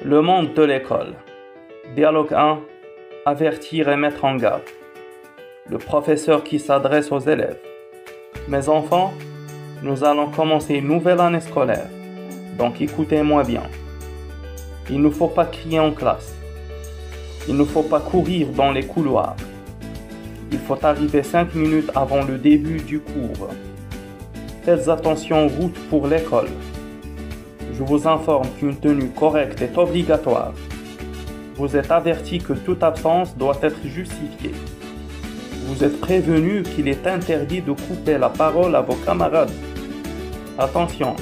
Le monde de l'école. Dialogue 1. Avertir et mettre en garde. Le professeur qui s'adresse aux élèves. Mes enfants, nous allons commencer une nouvelle année scolaire, donc écoutez-moi bien. Il ne faut pas crier en classe. Il ne faut pas courir dans les couloirs. Il faut arriver 5 minutes avant le début du cours. Faites attention en route pour l'école. Je vous informe qu'une tenue correcte est obligatoire. Vous êtes averti que toute absence doit être justifiée. Vous êtes prévenu qu'il est interdit de couper la parole à vos camarades. Attention,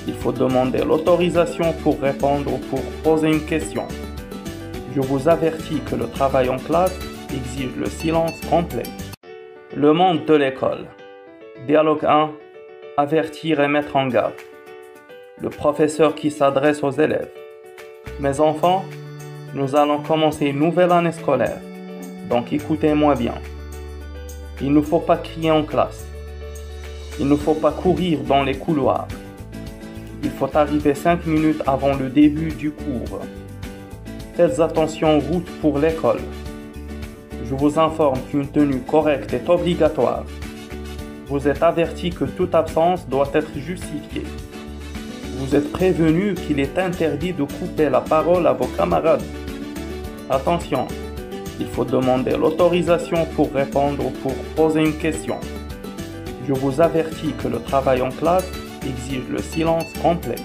il faut demander l'autorisation pour répondre ou pour poser une question. Je vous avertis que le travail en classe exige le silence complet. Le monde de l'école. Dialogue 1. Avertir et mettre en garde. Le professeur qui s'adresse aux élèves. Mes enfants, nous allons commencer une nouvelle année scolaire, donc écoutez-moi bien. Il ne faut pas crier en classe. Il ne faut pas courir dans les couloirs. Il faut arriver 5 minutes avant le début du cours. Faites attention en route pour l'école. Je vous informe qu'une tenue correcte est obligatoire. Vous êtes averti que toute absence doit être justifiée. Vous êtes prévenu qu'il est interdit de couper la parole à vos camarades. Attention, il faut demander l'autorisation pour répondre ou pour poser une question. Je vous avertis que le travail en classe exige le silence complet.